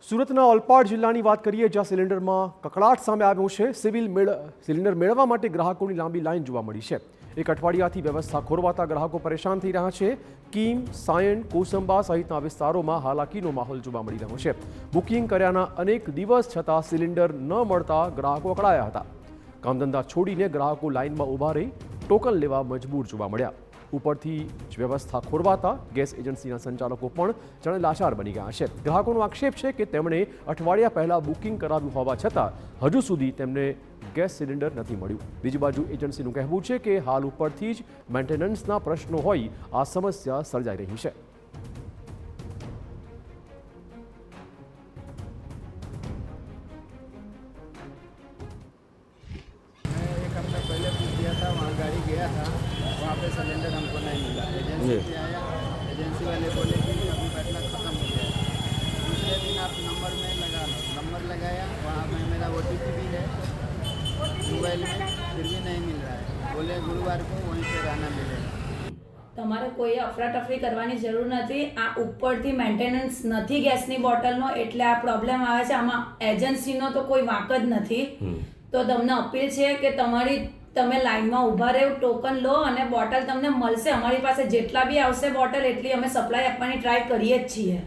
સુરતના ઓલપાડ જિલ્લાની વાત કરીએ, જ્યાં સિલિન્ડરમાં કકળાટ સામે આવ્યો છે। સિલિન્ડર મેળવવા માટે ગ્રાહકોની લાંબી લાઈન જોવા મળી છે। એક અઠવાડિયાથી વ્યવસ્થા ખોરવાતા ગ્રાહકો પરેશાન થઈ રહ્યા છે। કીમ, સાયણ, કોસંબા સહિતના વિસ્તારોમાં હાલાકીનો માહોલ જોવા મળી રહ્યો છે। બુકિંગ કર્યાના અનેક દિવસ છતાં સિલિન્ડર ન મળતા ગ્રાહકો અકળાયા હતા। કામધંધા છોડીને ગ્રાહકો લાઈનમાં ઊભા રહી ટોકન લેવા મજબૂર જોવા મળ્યા। ઉપરથી જ વ્યવસ્થા ખોરવાતા ગેસ એજન્સીના સંચાલકો પણ જાણે લાચાર બની ગયા છે। ગ્રાહકોનો આક્ષેપ છે કે તેમણે અઠવાડિયા પહેલા બુકિંગ કરાવ્યું હોવા છતાં હજુ સુધી તેમને ગેસ સિલિન્ડર નથી મળ્યું। બીજી બાજુ એજન્સીનું કહેવું છે કે હાલ ઉપરથી જ મેન્ટેનન્સના પ્રશ્નો હોઈ આ સમસ્યા સર્જાઈ રહી છે। पहले पूछ दिया था, वहाँ गाड़ी गया था, वहाँ पे सिलेंडर हमको नहीं मिला। एजेंसी पे आया, एजेंसी वाले बोले कि अभी बैटला ख़त्म हो गया। दूसरे दिन आप नंबर में लगा लो, नंबर लगाया, वहाँ में मेरा OTP भी है मोबाइल में, फिर भी नहीं मिल रहा है। बोले गुरुवार को वहीं पर आना मिलेगा। તમારે કોઈ અફરાતફરી કરવાની જરૂર નથી। આ ઉપરથી મેન્ટેનન્સ નથી ગેસની બોટલનો, એટલે આ પ્રોબ્લેમ આવે છે। આમાં એજન્સીનો તો કોઈ વાંક જ નથી। તો તમને અપીલ છે કે તમે લાઈનમાં ઊભા રહો, ટોકન લો અને બોટલ તમને મળશે। અમારી પાસે જેટલા બી આવશે બોટલ એટલી અમે સપ્લાય આપવાની ટ્રાય કરીએ જ છીએ।